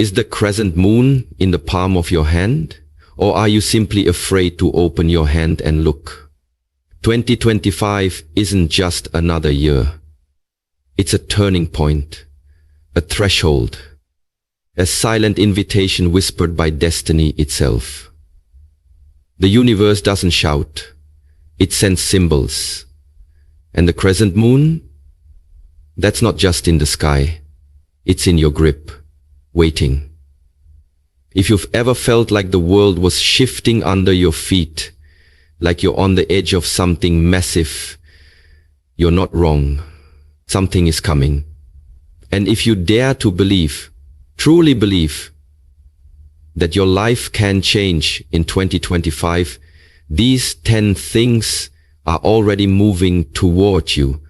Is the crescent moon in the palm of your hand? Or are you simply afraid to open your hand and look? 2025 isn't just another year. It's a turning point, a threshold, a silent invitation whispered by destiny itself. The universe doesn't shout, it sends symbols. And the crescent moon? That's not just in the sky, it's in your grip, waiting. If you've ever felt like the world was shifting under your feet, like you're on the edge of something massive, you're not wrong. Something is coming. And if you dare to believe, truly believe, that your life can change in 2025, these 10 things are already moving toward you.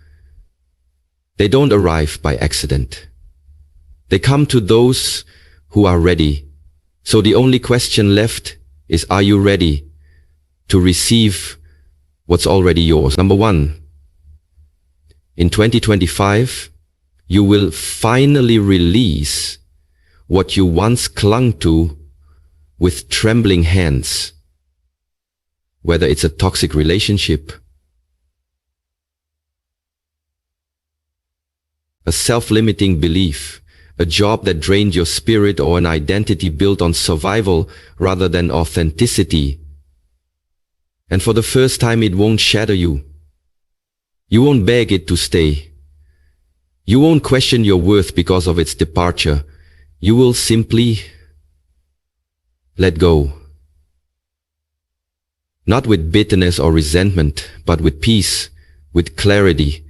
They don't arrive by accident. They come to those who are ready. So the only question left is, are you ready to receive what's already yours? Number 1. In 2025, you will finally release what you once clung to with trembling hands. Whether it's a toxic relationship, a self-limiting belief, a job that drained your spirit, or an identity built on survival rather than authenticity. And for the first time, it won't shatter you. You won't beg it to stay. You won't question your worth because of its departure. You will simply let go. Not with bitterness or resentment, but with peace, with clarity,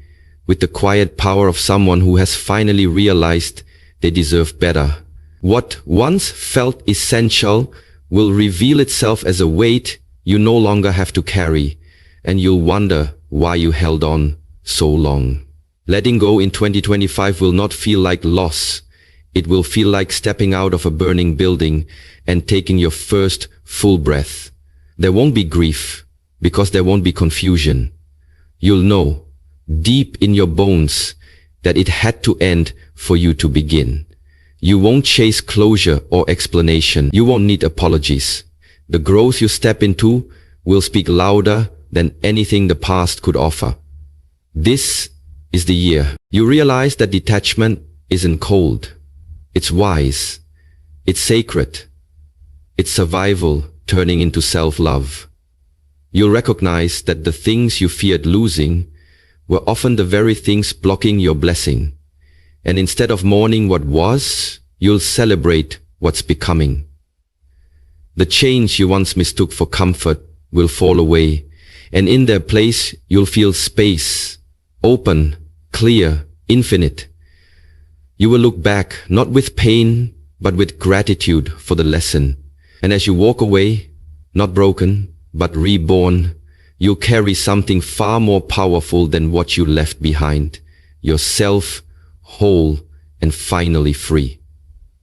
with the quiet power of someone who has finally realized they deserve better. What once felt essential will reveal itself as a weight you no longer have to carry, and you'll wonder why you held on so long. Letting go in 2025 will not feel like loss. It will feel like stepping out of a burning building and taking your first full breath. There won't be grief, because there won't be confusion. You'll know, deep in your bones, that it had to end for you to begin. You won't chase closure or explanation. You won't need apologies. The growth you step into will speak louder than anything the past could offer. This is the year you realize that detachment isn't cold. It's wise. It's sacred. It's survival turning into self-love. You'll recognize that the things you feared losing were often the very things blocking your blessing. And instead of mourning what was, you'll celebrate what's becoming. The change you once mistook for comfort will fall away, and in their place you'll feel space, open, clear, infinite. You will look back not with pain, but with gratitude for the lesson. And as you walk away, not broken, but reborn, you'll carry something far more powerful than what you left behind. Yourself, whole, and finally free.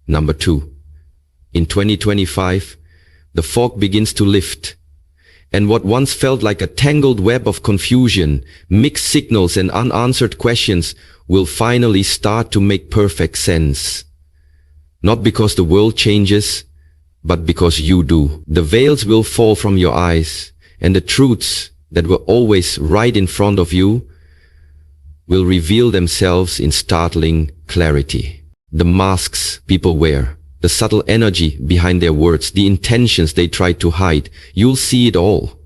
Number 2. In 2025, the fog begins to lift. And what once felt like a tangled web of confusion, mixed signals, and unanswered questions will finally start to make perfect sense. Not because the world changes, but because you do. The veils will fall from your eyes, and the truths that were always right in front of you will reveal themselves in startling clarity. The masks people wear, the subtle energy behind their words, the intentions they try to hide, you'll see it all.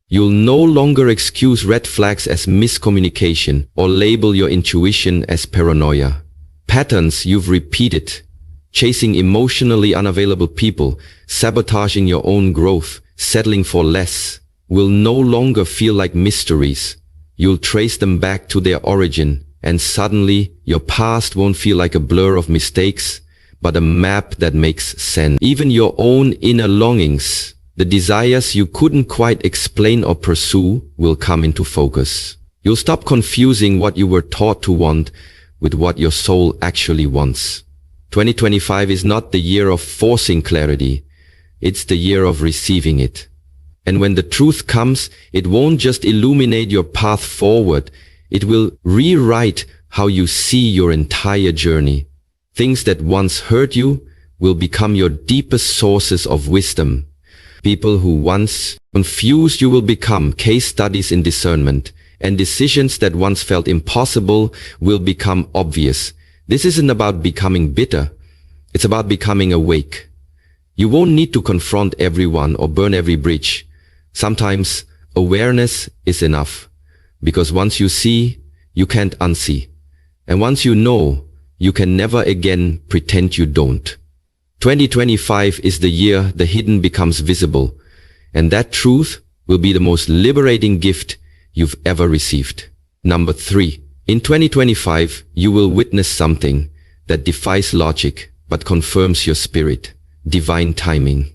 You'll no longer excuse red flags as miscommunication or label your intuition as paranoia. Patterns you've repeated, chasing emotionally unavailable people, sabotaging your own growth, settling for less, will no longer feel like mysteries. You'll trace them back to their origin, and suddenly your past won't feel like a blur of mistakes, but a map that makes sense. Even your own inner longings, the desires you couldn't quite explain or pursue, will come into focus. You'll stop confusing what you were taught to want with what your soul actually wants. 2025 is not the year of forcing clarity. It's the year of receiving it. And when the truth comes, it won't just illuminate your path forward. It will rewrite how you see your entire journey. Things that once hurt you will become your deepest sources of wisdom. People who once confused you will become case studies in discernment, and decisions that once felt impossible will become obvious. This isn't about becoming bitter. It's about becoming awake. You won't need to confront everyone or burn every bridge. Sometimes awareness is enough, because once you see, you can't unsee. And once you know, you can never again pretend you don't. 2025 is the year the hidden becomes visible, and that truth will be the most liberating gift you've ever received. Number 3. In 2025, you will witness something that defies logic but confirms your spirit. Divine timing.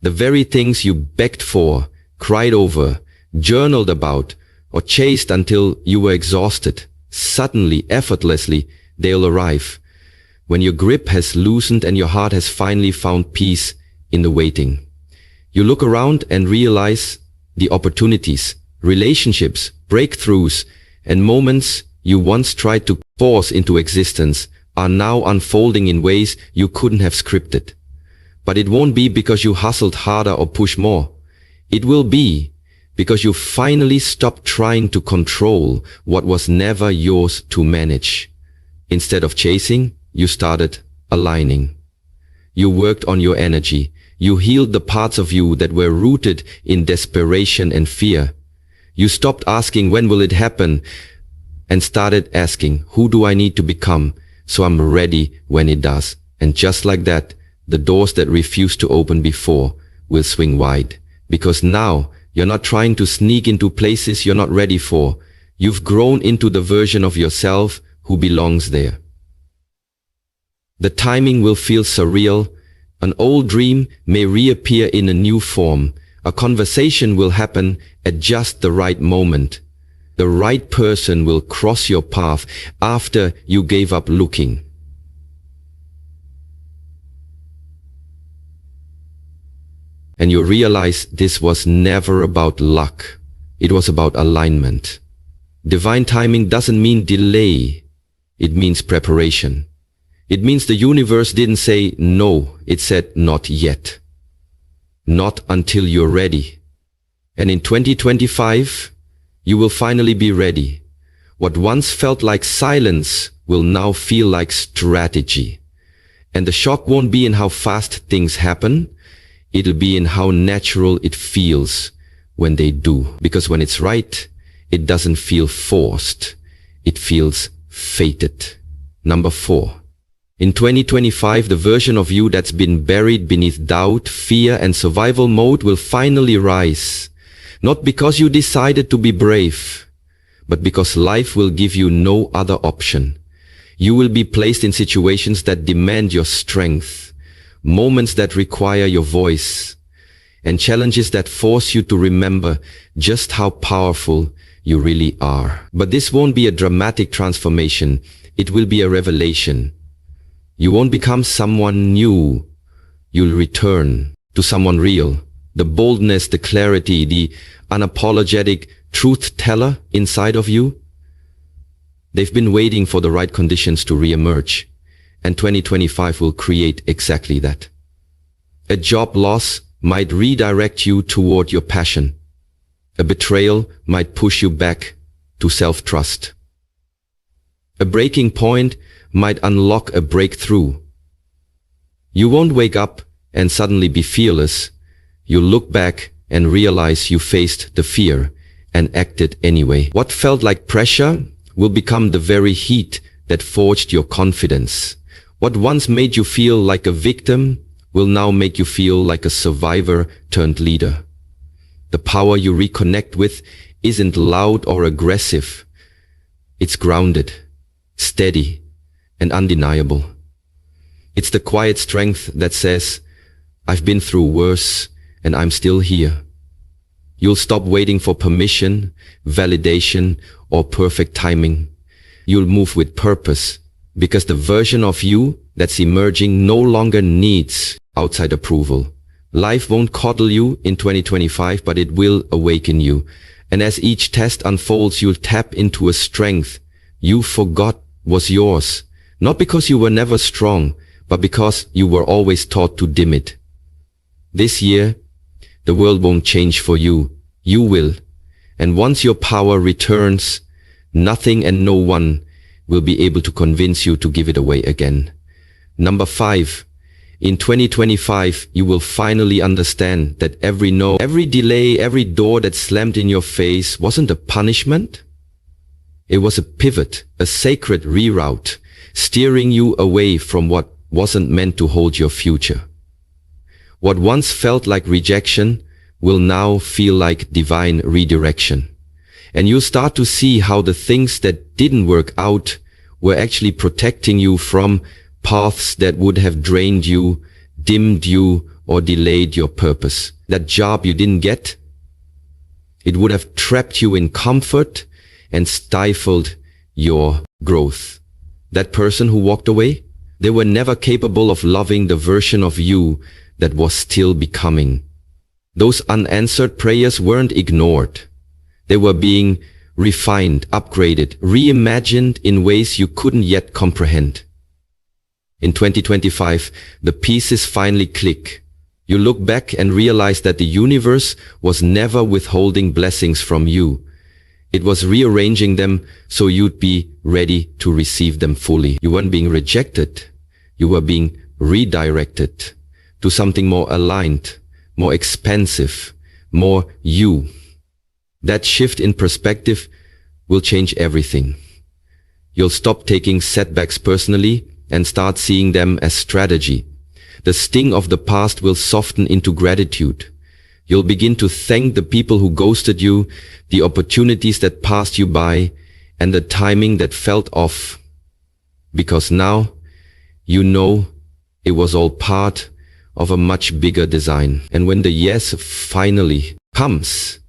The very things you begged for, cried over, journaled about, or chased until you were exhausted, suddenly, effortlessly, they'll arrive. When your grip has loosened and your heart has finally found peace in the waiting. You look around and realize the opportunities, relationships, breakthroughs, and moments you once tried to force into existence are now unfolding in ways you couldn't have scripted. But it won't be because you hustled harder or pushed more. It will be because you finally stopped trying to control what was never yours to manage. Instead of chasing, you started aligning. You worked on your energy. You healed the parts of you that were rooted in desperation and fear. You stopped asking, when will it happen? And started asking, who do I need to become so I'm ready when it does? And just like that, the doors that refused to open before will swing wide. Because now, you're not trying to sneak into places you're not ready for. You've grown into the version of yourself who belongs there. The timing will feel surreal. An old dream may reappear in a new form. A conversation will happen at just the right moment. The right person will cross your path after you gave up looking. And you realize this was never about luck. It was about alignment. Divine timing doesn't mean delay. It means preparation. It means the universe didn't say no, it said not yet. Not until you're ready. And in 2025, you will finally be ready. What once felt like silence will now feel like strategy. And the shock won't be in how fast things happen. It'll be in how natural it feels when they do. Because when it's right, it doesn't feel forced. It feels fated. Number 4. In 2025, the version of you that's been buried beneath doubt, fear, and survival mode will finally rise. Not because you decided to be brave, but because life will give you no other option. You will be placed in situations that demand your strength, moments that require your voice, and challenges that force you to remember just how powerful you really are. But this won't be a dramatic transformation. It will be a revelation. You won't become someone new. You'll return to someone real. The boldness, the clarity, the unapologetic truth teller inside of you. They've been waiting for the right conditions to re-emerge. And 2025 will create exactly that. A job loss might redirect you toward your passion. A betrayal might push you back to self-trust. A breaking point might unlock a breakthrough. You won't wake up and suddenly be fearless. You'll look back and realize you faced the fear and acted anyway. What felt like pressure will become the very heat that forged your confidence. What once made you feel like a victim will now make you feel like a survivor turned leader. The power you reconnect with isn't loud or aggressive. It's grounded, steady, and undeniable. It's the quiet strength that says, I've been through worse and I'm still here. You'll stop waiting for permission, validation, or perfect timing. You'll move with purpose, because the version of you that's emerging no longer needs outside approval. Life won't coddle you in 2025, but it will awaken you. And as each test unfolds, you'll tap into a strength you forgot was yours. Not because you were never strong, but because you were always taught to dim it. This year, the world won't change for you. You will. And once your power returns, nothing and no one will be able to convince you to give it away again. Number 5. In 2025, you will finally understand that every no, every delay, every door that slammed in your face wasn't a punishment. It was a pivot, a sacred reroute, steering you away from what wasn't meant to hold your future. What once felt like rejection will now feel like divine redirection. And you'll start to see how the things that didn't work out were actually protecting you from paths that would have drained you, dimmed you, or delayed your purpose. That job you didn't get, it would have trapped you in comfort and stifled your growth. That person who walked away, they were never capable of loving the version of you that was still becoming. Those unanswered prayers weren't ignored. They were being refined, upgraded, reimagined in ways you couldn't yet comprehend. In 2025, the pieces finally click. You look back and realize that the universe was never withholding blessings from you. It was rearranging them so you'd be ready to receive them fully. You weren't being rejected. You were being redirected to something more aligned, more expansive, more you. That shift in perspective will change everything. You'll stop taking setbacks personally and start seeing them as strategy. The sting of the past will soften into gratitude. You'll begin to thank the people who ghosted you, the opportunities that passed you by, and the timing that felt off. Because now, you know it was all part of a much bigger design. And when the yes finally comes,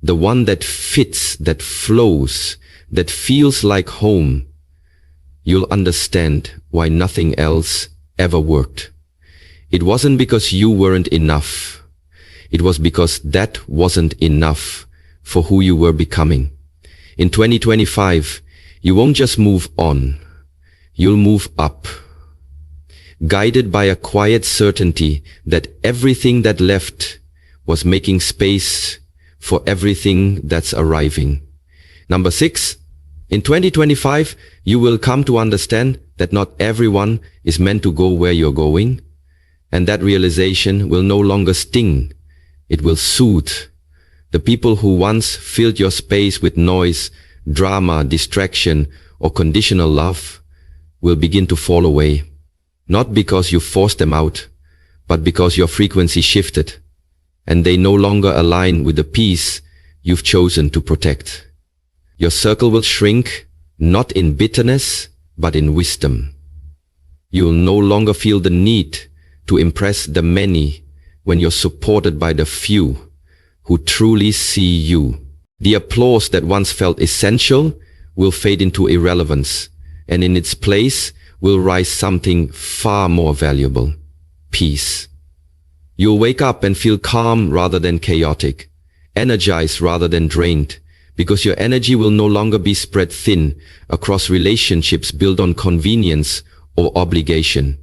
the one that fits, that flows, that feels like home, you'll understand why nothing else ever worked. It wasn't because you weren't enough. It was because that wasn't enough for who you were becoming. In 2025, you won't just move on. You'll move up. Guided by a quiet certainty that everything that left was making space for everything that's arriving. Number 6. In 2025, you will come to understand that not everyone is meant to go where you're going, and that realization will no longer sting. It will soothe. The people who once filled your space with noise, drama, distraction, or conditional love will begin to fall away. Not because you forced them out, but because your frequency shifted, and they no longer align with the peace you've chosen to protect. Your circle will shrink, not in bitterness, but in wisdom. You'll no longer feel the need to impress the many when you're supported by the few who truly see you. The applause that once felt essential will fade into irrelevance, and in its place will rise something far more valuable: peace. You'll wake up and feel calm rather than chaotic, energized rather than drained, because your energy will no longer be spread thin across relationships built on convenience or obligation.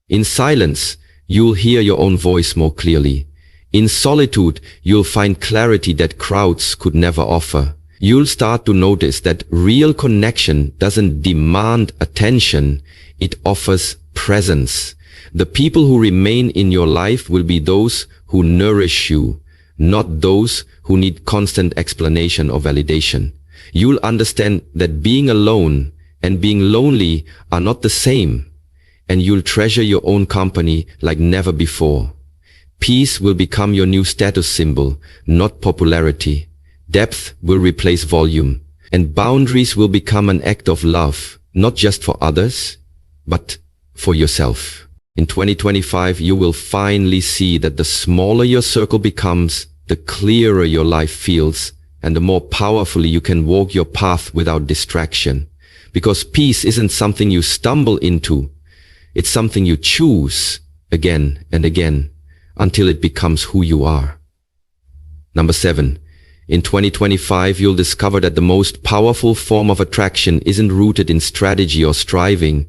In silence, you'll hear your own voice more clearly. In solitude, you'll find clarity that crowds could never offer. You'll start to notice that real connection doesn't demand attention, it offers presence. The people who remain in your life will be those who nourish you, not those who need constant explanation or validation. You'll understand that being alone and being lonely are not the same, and you'll treasure your own company like never before. Peace will become your new status symbol, not popularity. Depth will replace volume, and boundaries will become an act of love, not just for others, but for yourself. In 2025, you will finally see that the smaller your circle becomes, the clearer your life feels, and the more powerfully you can walk your path without distraction. Because peace isn't something you stumble into, it's something you choose again and again until it becomes who you are. Number 7. In 2025, you'll discover that the most powerful form of attraction isn't rooted in strategy or striving.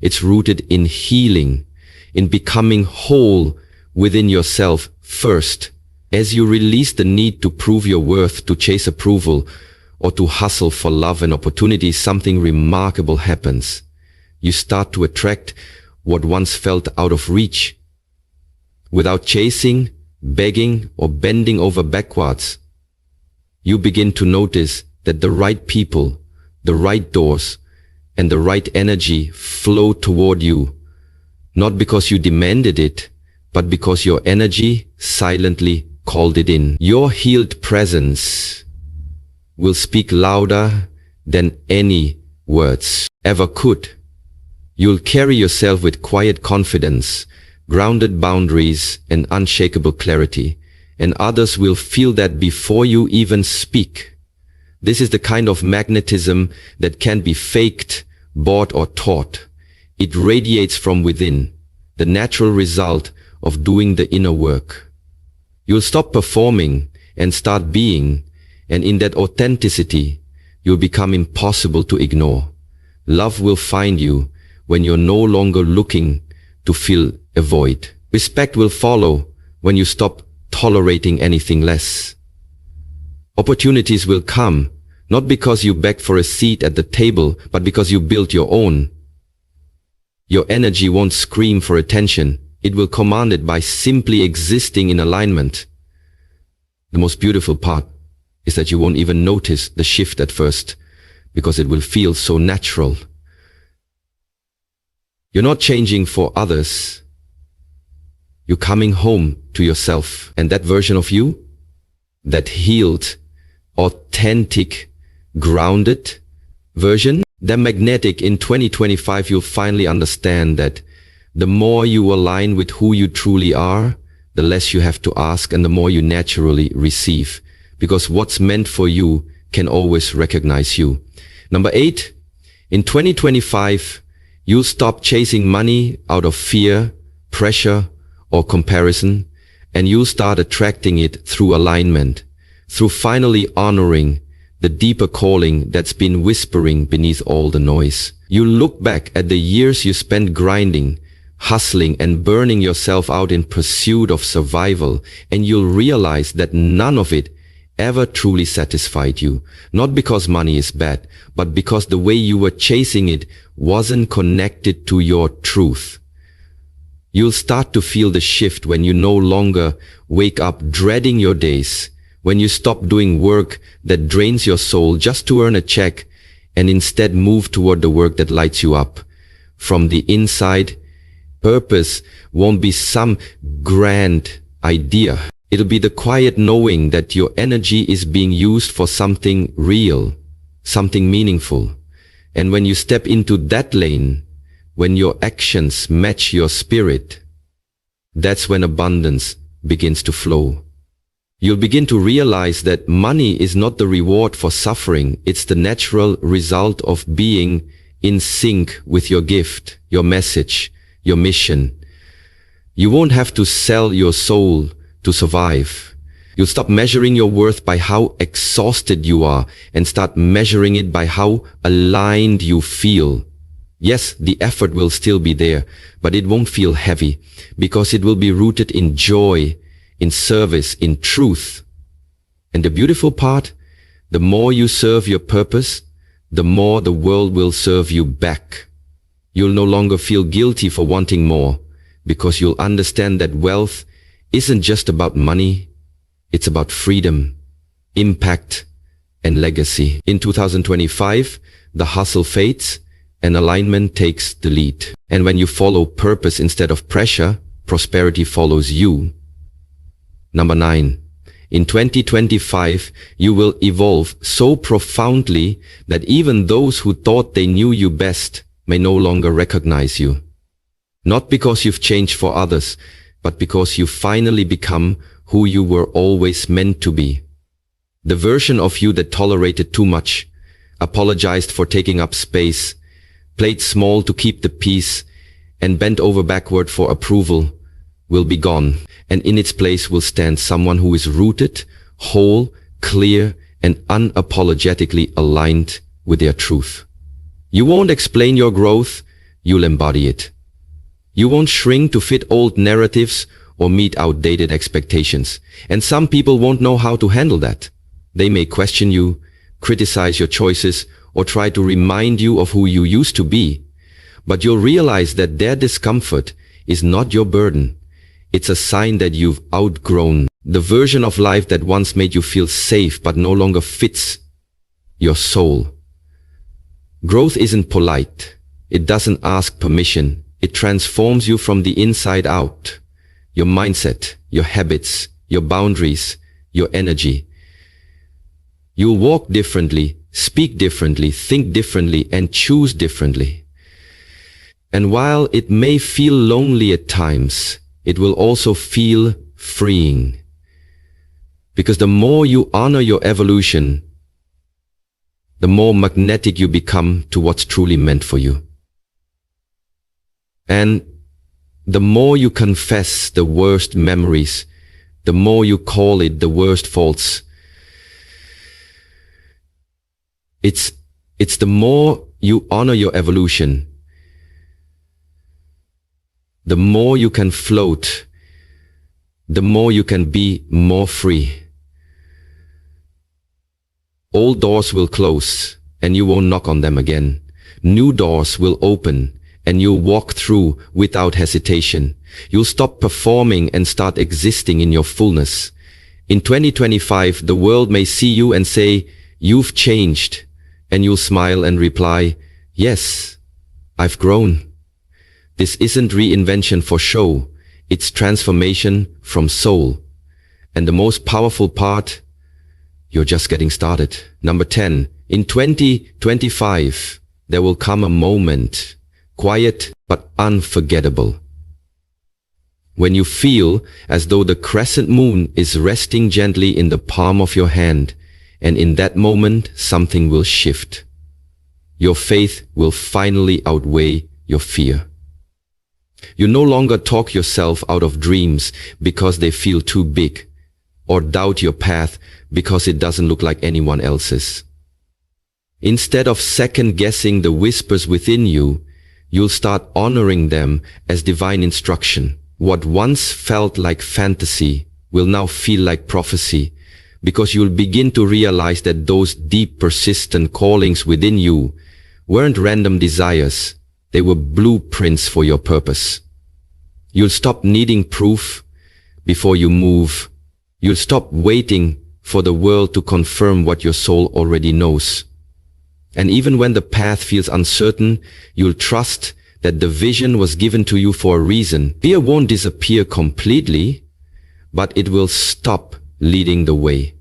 It's rooted in healing, in becoming whole within yourself first. As you release the need to prove your worth, to chase approval, or to hustle for love and opportunity, something remarkable happens. You start to attract what once felt out of reach. Without chasing, begging, or bending over backwards, you begin to notice that the right people, the right doors, and the right energy flow toward you, not because you demanded it, but because your energy silently called it in. Your healed presence will speak louder than any words ever could. You'll carry yourself with quiet confidence, grounded boundaries, and unshakable clarity, and others will feel that before you even speak. This is the kind of magnetism that can't be faked, bought, or taught. It radiates from within, the natural result of doing the inner work. You'll stop performing and start being, and in that authenticity, you'll become impossible to ignore. Love will find you when you're no longer looking to fill a void. Respect will follow when you stop tolerating anything less. Opportunities will come, not because you begged for a seat at the table, but because you built your own. Your energy won't scream for attention. It will command it by simply existing in alignment. The most beautiful part is that you won't even notice the shift at first, because it will feel so natural. You're not changing for others. You're coming home to yourself. And that version of you, that healed, authentic, grounded version, the magnetic, in 2025 you'll finally understand that the more you align with who you truly are, the less you have to ask and the more you naturally receive. Because what's meant for you can always recognize you. Number 8, in 2025, you'll stop chasing money out of fear, pressure, or comparison, and you'll start attracting it through alignment, through finally honoring the deeper calling that's been whispering beneath all the noise. You'll look back at the years you spent grinding, hustling, and burning yourself out in pursuit of survival, and you'll realize that none of it ever truly satisfied you. Not because money is bad, but because the way you were chasing it wasn't connected to your truth. You'll start to feel the shift when you no longer wake up dreading your days, when you stop doing work that drains your soul just to earn a check and instead move toward the work that lights you up. From the inside, purpose won't be some grand idea. It'll be the quiet knowing that your energy is being used for something real, something meaningful. And when you step into that lane, when your actions match your spirit, that's when abundance begins to flow. You'll begin to realize that money is not the reward for suffering. It's the natural result of being in sync with your gift, your message, your mission. You won't have to sell your soul to survive. You'll stop measuring your worth by how exhausted you are and start measuring it by how aligned you feel. Yes, the effort will still be there, but it won't feel heavy because it will be rooted in joy, in service, in truth. And the beautiful part, the more you serve your purpose, the more the world will serve you back. You'll no longer feel guilty for wanting more because you'll understand that wealth isn't just about money. It's about freedom, impact, and legacy. In 2025, the hustle fades and alignment takes the lead. And when you follow purpose instead of pressure, prosperity follows you. Number 9. In 2025, you will evolve so profoundly that even those who thought they knew you best may no longer recognize you. Not because you've changed for others, but because you finally become who you were always meant to be. The version of you that tolerated too much, apologized for taking up space, played small to keep the peace, and bent over backward for approval will be gone. And in its place will stand someone who is rooted, whole, clear, and unapologetically aligned with their truth. You won't explain your growth. you'll embody it. You won't shrink to fit old narratives or meet outdated expectations. And some people won't know how to handle that. They may question you, criticize your choices, or try to remind you of who you used to be. But you'll realize that their discomfort is not your burden. It's a sign that you've outgrown the version of life that once made you feel safe but no longer fits your soul. Growth isn't polite. It doesn't ask permission. It transforms you from the inside out. Your mindset, your habits, your boundaries, your energy. You'll walk differently, speak differently, think differently, and choose differently. And while it may feel lonely at times, it will also feel freeing. Because the more you honor your evolution, the more magnetic you become to what's truly meant for you. And the more you confess the worst memories, the more you call it the worst faults. It's the more you honor your evolution, the more you can float, the more you can be more free. Old doors will close and you won't knock on them again. New doors will open and you'll walk through without hesitation. You'll stop performing and start existing in your fullness. In 2025, the world may see you and say, "You've changed." And you'll smile and reply, "Yes, I've grown." This isn't reinvention for show. It's transformation from soul. And the most powerful part, you're just getting started. Number 10, in 2025, there will come a moment, quiet but unforgettable, when you feel as though the crescent moon is resting gently in the palm of your hand, and in that moment, something will shift. Your faith will finally outweigh your fear. You no longer talk yourself out of dreams because they feel too big, or doubt your path because it doesn't look like anyone else's. Instead of second-guessing the whispers within you, you'll start honoring them as divine instruction. What once felt like fantasy will now feel like prophecy, because you'll begin to realize that those deep, persistent callings within you weren't random desires. They were blueprints for your purpose. You'll stop needing proof before you move. You'll stop waiting for the world to confirm what your soul already knows. And even when the path feels uncertain, you'll trust that the vision was given to you for a reason. Fear won't disappear completely, but it will stop leading the way.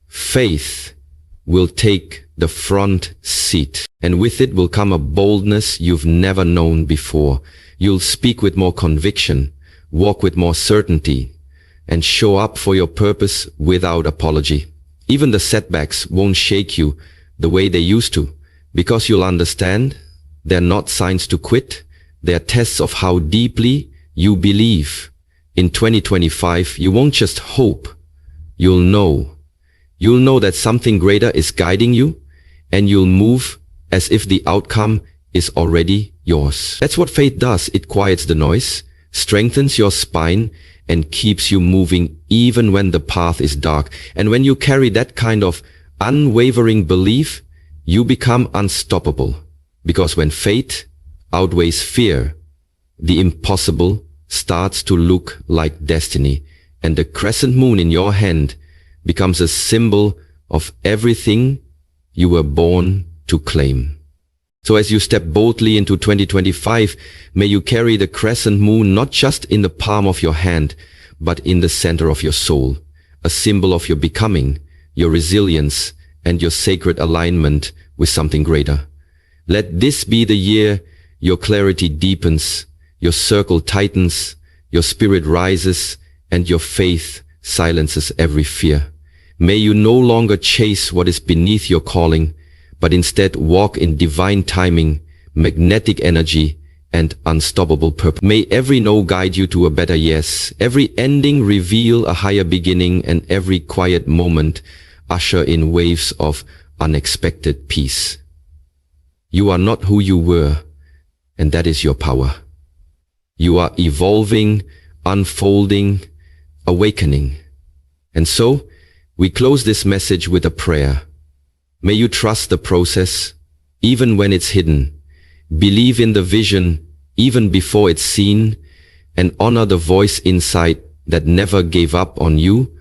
Faith will take the front seat, and with it will come a boldness you've never known before. You'll speak with more conviction, walk with more certainty, and show up for your purpose without apology. Even the setbacks won't shake you the way they used to, because you'll understand they're not signs to quit. They're tests of how deeply you believe. In 2025, you won't just hope. You'll know. You'll know that something greater is guiding you, and you'll move as if the outcome is already yours. That's what faith does. It quiets the noise, strengthens your spine, and keeps you moving even when the path is dark. And when you carry that kind of unwavering belief, you become unstoppable. Because when faith outweighs fear, the impossible starts to look like destiny, and the crescent moon in your hand becomes a symbol of everything you were born to claim. So as you step boldly into 2025, may you carry the crescent moon not just in the palm of your hand, but in the center of your soul, a symbol of your becoming, your resilience, and your sacred alignment with something greater. Let this be the year your clarity deepens, your circle tightens, your spirit rises, and your faith silences every fear. May you no longer chase what is beneath your calling, but instead walk in divine timing, magnetic energy, and unstoppable purpose. May every no guide you to a better yes, every ending reveal a higher beginning, and every quiet moment usher in waves of unexpected peace. You are not who you were. and that is your power. You are evolving, unfolding, awakening. And so, we close this message with a prayer. May you trust the process, even when it's hidden. Believe in the vision, even before it's seen, and honor the voice inside that never gave up on you.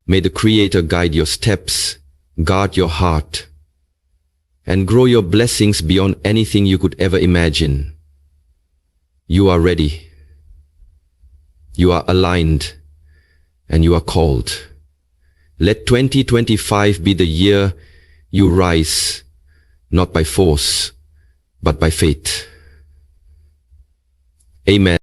May the Creator guide your steps, guard your heart, and grow your blessings beyond anything you could ever imagine. You are ready. You are aligned, and you are called. Let 2025 be the year you rise, not by force, but by faith. Amen.